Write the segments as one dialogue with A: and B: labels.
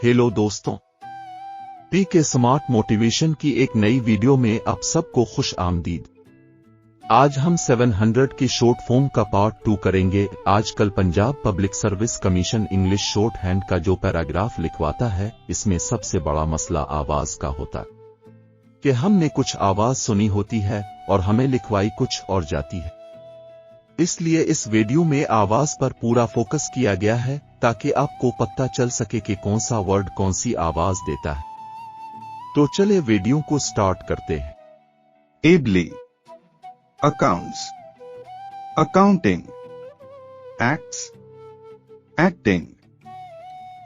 A: Hello دوستوں، کےسمارٹ motivation کی ایک نئی ویڈیو میں آپ سب کو خوش آمدید۔ آج ہم 700 کی شورٹ فارم کا پارٹ 2 کریں گے۔ آج کل Punjab public service commission English shorthand کا جو پیراگراف لکھواتا ہے، اس میں سب سے بڑا مسئلہ آواز کا ہوتا کہ ہم نے کچھ آواز سنی ہوتی ہے اور ہمیں لکھوائی کچھ اور جاتی ہے۔ اس لیے اس ویڈیو میں آواز پر پورا فوکس کیا گیا ہے تاکہ آپ کو پتہ چل سکے کہ کون سا ورڈ کون سی آواز دیتا ہے۔ تو چلے ویڈیو کو سٹارٹ کرتے ہیں۔
B: ably, accounts, accounting, acts, acting,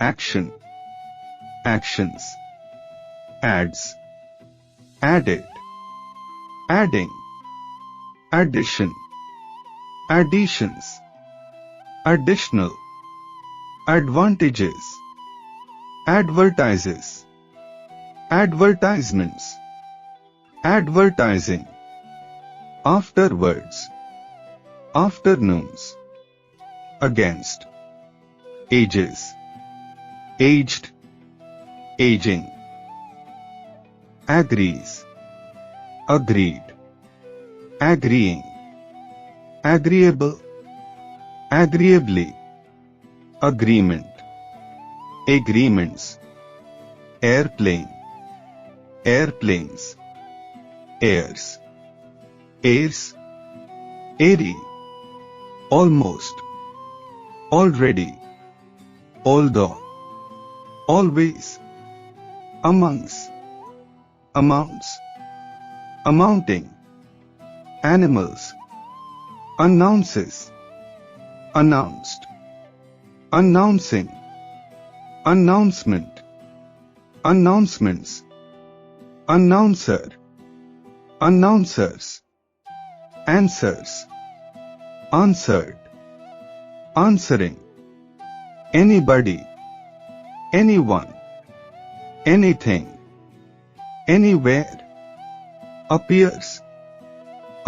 B: action, actions, ads, added, adding, addition, additions, additional, advantages, advertises, advertisements, advertising, afterwards, afternoons, against, ages, aged, aging, agrees, agreed, agreeing, agreeable, agreeably, agreement, agreements, airplane, airplanes, airs, airs, airy, almost, already, although, always, amongst, amounts, amounting, animals, announces, announced, announcing, announcement, announcements, announcer, announcers, answers, answered, answering, anybody, anyone, anything, anywhere, appears,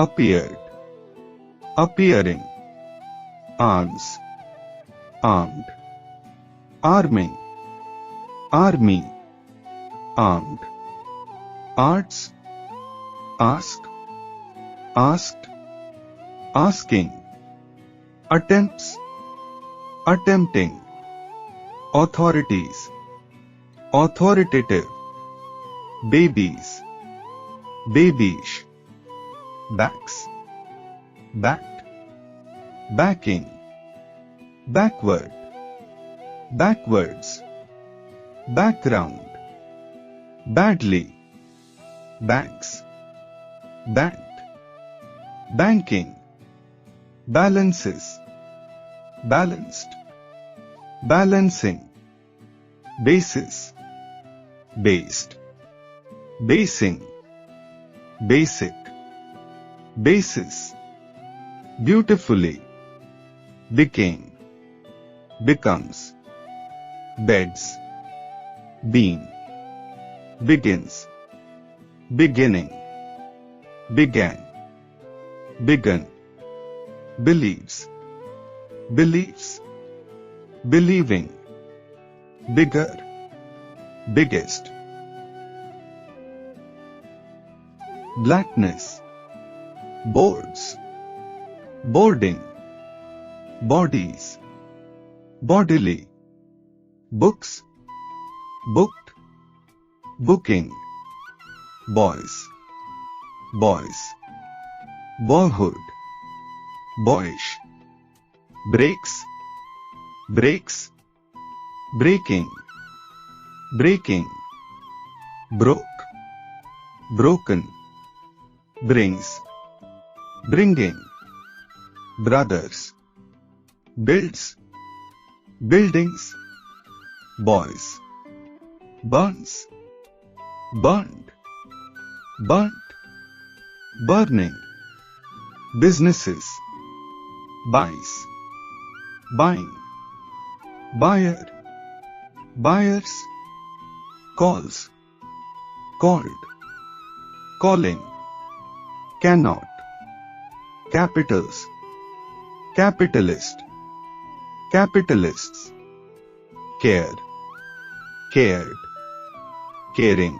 B: appeared, appearing, arms, armed, arming, army, armed, arts, ask, asked, asking, attempts, attempting, authorities, authoritative, babies, babyish, backs, backed, backing, backward, backwards, background, badly, banks, banked, banking, balances, balanced, balancing, basis, based, basing, basic, basis, beautifully, became, becomes, beds, beam, begins, beginning, began, begun, believes, beliefs, believing, bigger, biggest, blackness, boards, boarding, bodies, bodily, books, booked, booking, boys, boys, boyhood, boyish, breaks, breaks, breaking, breaking, broke, broken, brings, bringing, brothers, builds, buildings, boys, burns, burned, burnt, burning, businesses, buys, buying, buyer, buyers, calls, called, calling, cannot, capitals, capitalist, capitalists, care, cared, caring,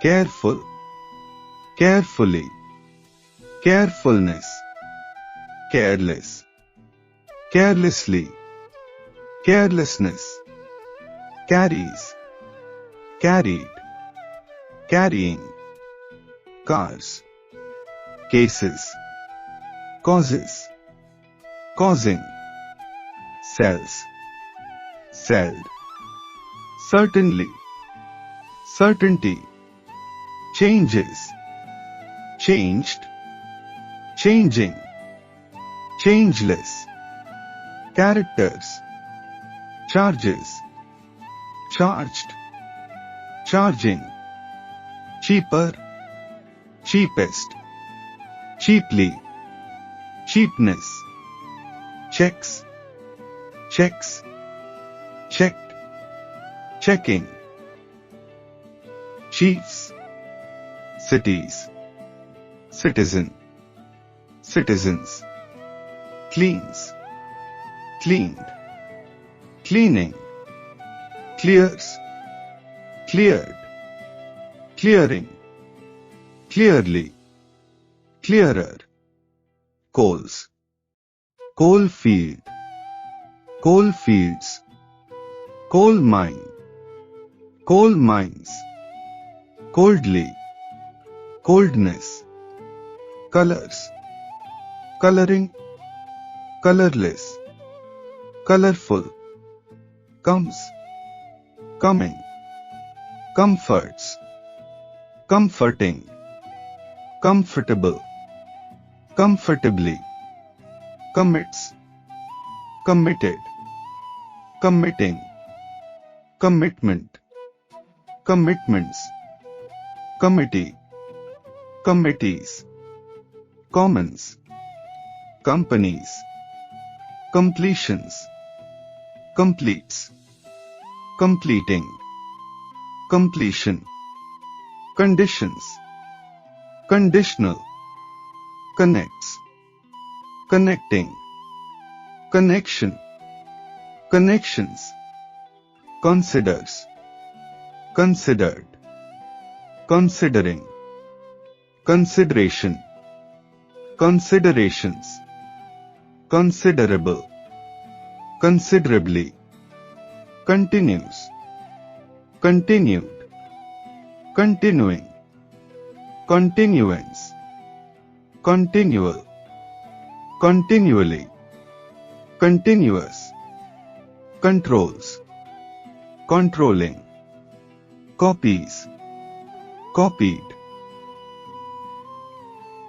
B: careful, carefully, carefulness, careless, carelessly, carelessness, carries, carried, carrying, cars, cases, causes, causing, cells, celled, certainly, certainty, changes, changed, changing, changeless, characters, charges, charged, charging, cheaper, cheapest, cheaply, cheapness, checks, checks, checked, checking, chiefs, cities, citizen, citizens, cleans, cleaned, cleaning, clears, cleared, clearing, clearly, clearer, coals, coal field, coal fields, coal mine, coal mines, coldly, coldness, colors, coloring, colorless, colorful, comes, coming, comforts, comforting, comfortable, comfortably, commits, committed, committing, commitment, commitments, committee, committees, commons, companies, completions, completes, completing, completion, conditions, conditional, connects, connecting, connection, connections, considers, considered, considering, consideration, considerations, considerable, considerably, continues, continued, continuing, continuance, continual, continually, continuous, controls, controlling, copies, copied,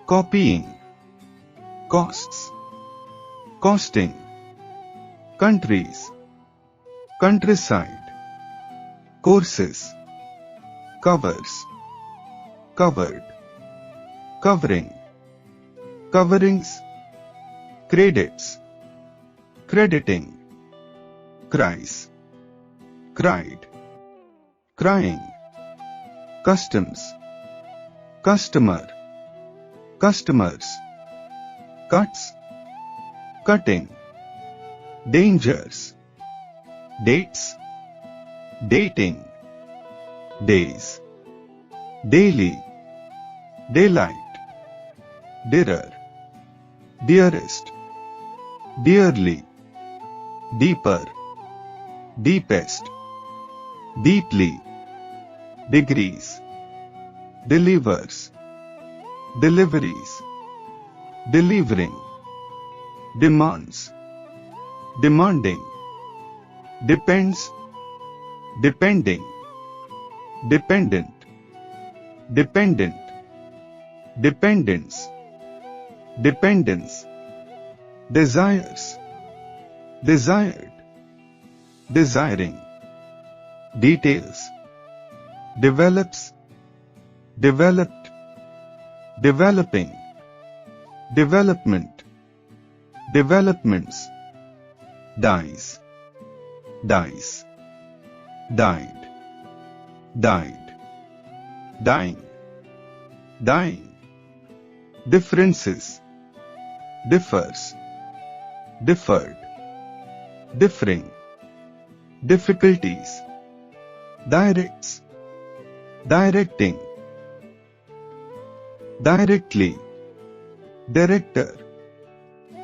B: copying, costs, costing, countries, countryside, courses, covers, covered, covering, coverings, credits, crediting, cries, cried, crying, customs, customer, customers, cuts, cutting, dangers, dates, dating, days, daily, daylight, dearer, dearest, dearly, deeper, deepest, deeply, degrees, delivers, deliveries, delivering, demands, demanding, depends, depending, dependent, dependent, dependence, dependence, desires, desired, desiring, details, develops, developed, developing, development, developments, dies, dies, died, died, dying, dying, differences, differs, differed, differing, difficulties, directs, directing, directly, director,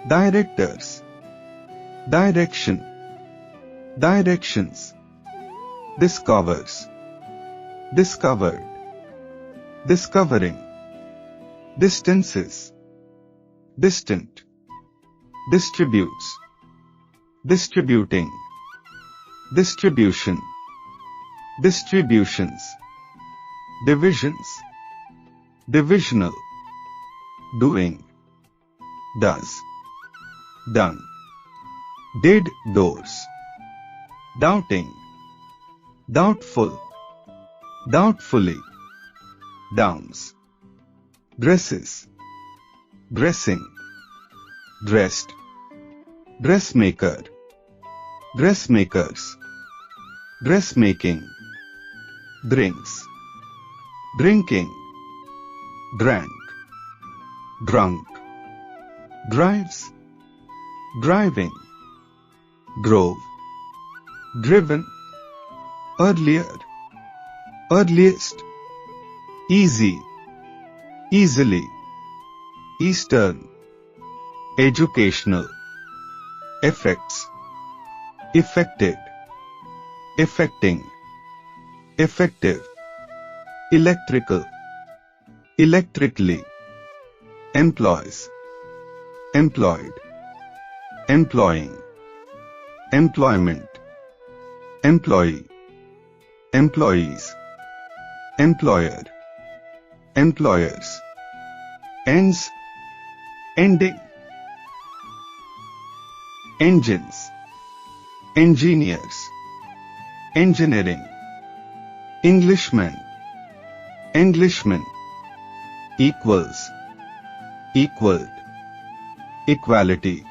B: directors, direction, directions, discovers, discovered, discovering, distances, distant, distributes, distributing, distribution, distributions, divisions, divisional, doing, does, done, did, doors, doubting, doubtful, doubtfully, downs, dresses, dressing, dressed, dressmaker, dressmakers, dressmaking, drinks, drinking, drank, drunk, drives, driving, drove, driven, earlier, earliest, easy, easily, eastern, educational, effects, effected, effecting, effective, electrical, electrically, employs, employed, employing, employment, employee, employees, employer, employers, ends, ending, engines, engineers, engineering, Englishman, Englishman, equals, equaled, equality,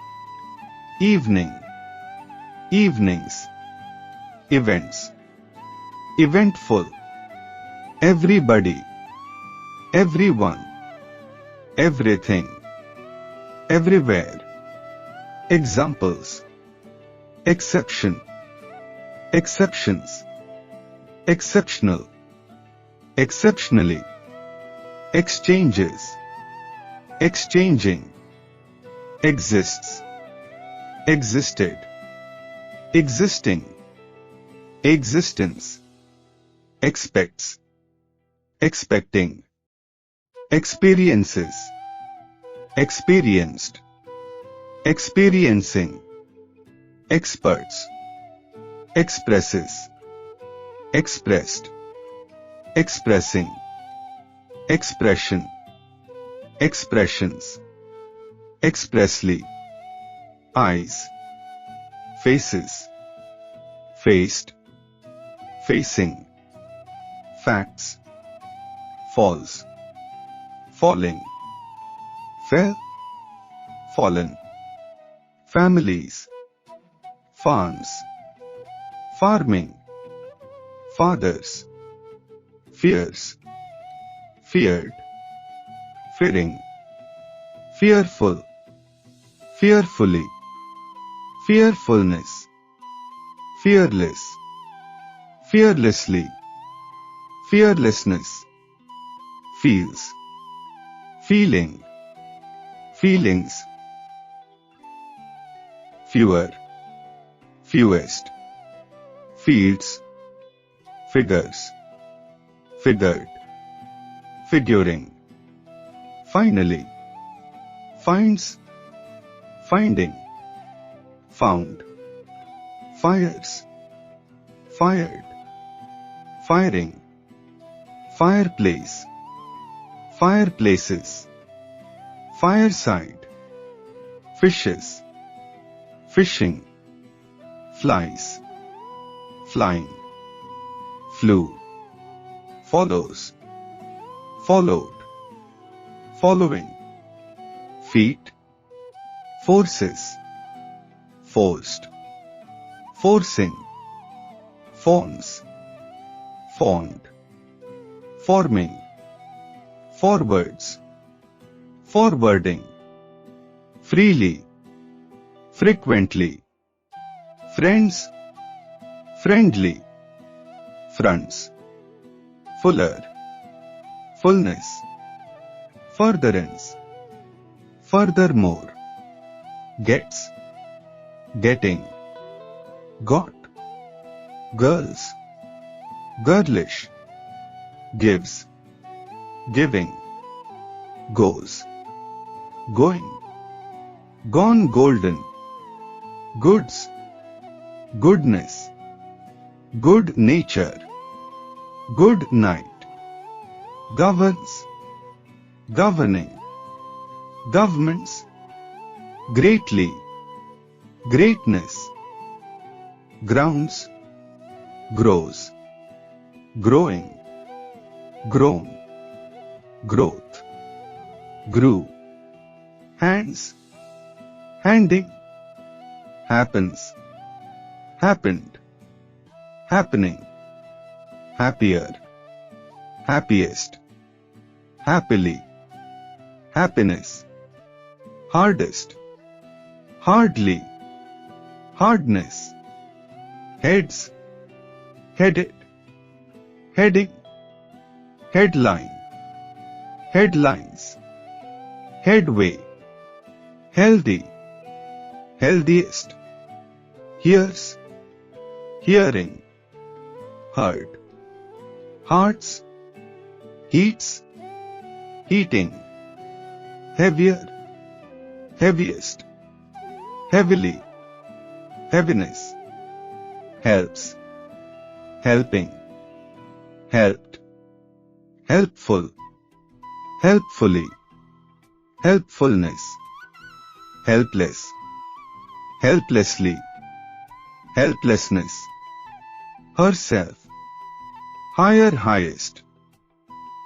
B: evening, evenings, events, eventful, everybody, everyone, everything, everywhere, examples, exception, exceptions, exceptional, exceptionally, exchanges, exchanging, exists, existed, existing, existence, expects, expecting, experiences, experienced, experiencing, experts, expresses, expressed, expressing, expression, expressions, expressly, eyes, faces, faced, facing, facts, falls, falling, fell, fallen, families, farms, farming, fathers, fears, feared, fearing, fearful, fearfully, fearfulness, fearless, fearlessly, fearlessness, feels, feeling, feelings, fewer, fewest, fields, figures, figured, figuring, finally, finds, finding, found, fires, fired, firing, fireplace, fireplaces, fireside, fishes, fishing, flies, flying, flew, follows, followed, following, feet, forces, forced, forcing, forms, formed, forming, forwards, forwarding, freely, frequently, friends, friendly, fronts, fuller, fullness, furtherance, furthermore, gets, getting, got, girls, girlish, gives, giving, goes, going, gone golden, goods, goodness, good nature, good night, governs, governing, governments, greatly, greatness, grounds, grows, growing, grown, growth, grew, hands, handing, happens, happened, happening, happier, happiest, happily, happiness, hardest, hardly, hardness, heads, headed, heading, headline, headlines, headway, healthy, healthiest, hears, hearing, heard, hearts, heats, heating, heavier, heaviest, heavily, heaviness, helps, helping, helped, helpful, helpfully, helpfulness, helpless, helplessly, helplessness, herself, higher, highest,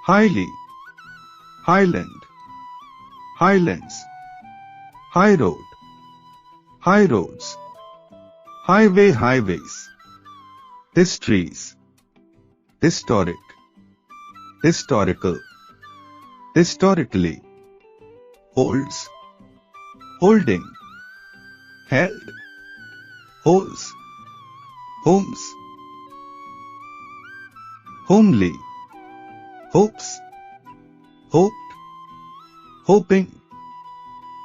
B: highly, highland, highlands, high road, high roads, highway, highways, histories, historic, historical, historically, holds, holding, held, holds, homes, homely, hopes, hoped, hoping,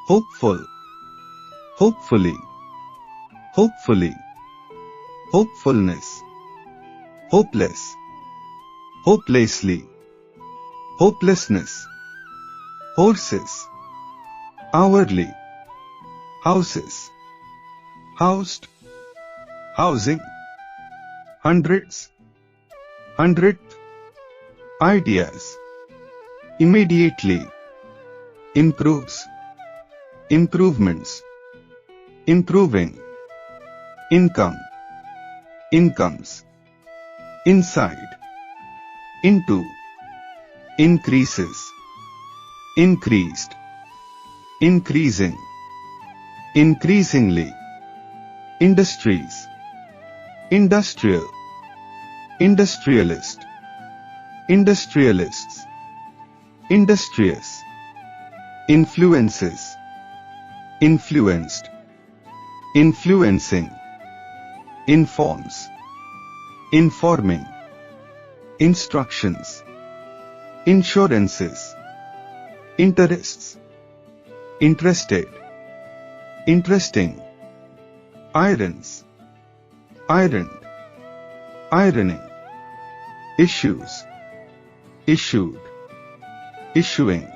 B: hopeful, hopefully, hopefully, hopefulness, hopeless, hopelessly, hopelessness, horses, hourly, houses, housed, housing, hundreds, hundredth, ideas, immediately, improves, improvements, improving, income, incomes, inside, into, increases, increased, increasing, increasingly, industries, industrial, industrialist, industrialists, industrious, influences, influenced, influencing, informs, informing, instructions, insurances, interests, interested, interesting, irons, ironed, ironing, issues, issued, issuing,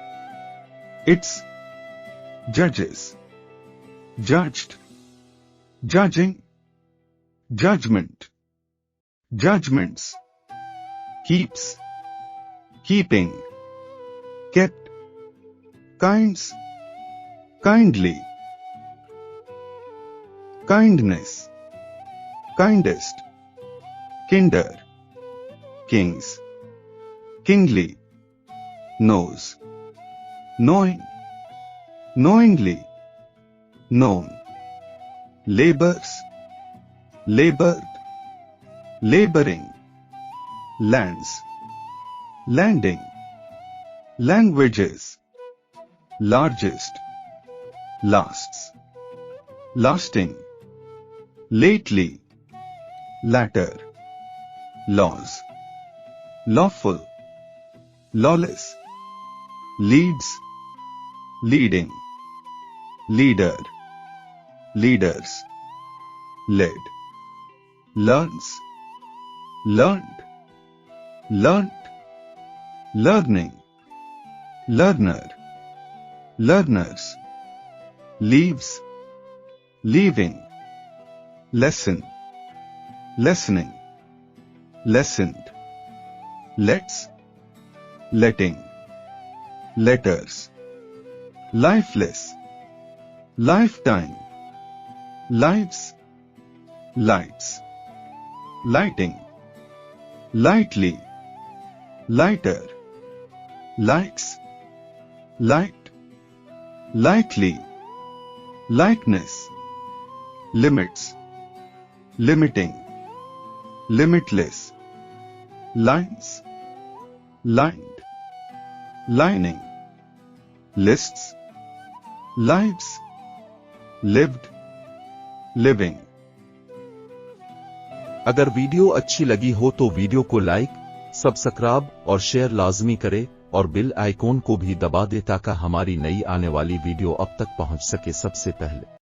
B: its, judges, judged, judging, judgment, judgments, keeps, keeping, kept, kinds, kindly, kindness, kindest, kinder, kings, kingly, knows, knowing, knowingly, known, labors, labored, laboring, lands, landing, languages, largest, lasts, lasting, lately, latter, laws, lawful, lawless, leads, leading, leader, leaders, led, learns, learned, learnt, learning, learner, learners, leaves, leaving, lesson, lessening, lessened, lets, letting, letters, lifeless, lifetime, lives, lights, lighting, lightly, lighter, likes, light, likely, likeness, limits, limiting, limitless, lines, lined, lining, lists, lives, lived, living.
A: اگر video اچھی لگی ہو تو video کو like, subscribe اور share لازمی کرے اور bell icon کو بھی دبا دے تاکہ ہماری نئی آنے والی ویڈیو اب تک پہنچ سکے سب سے پہلے۔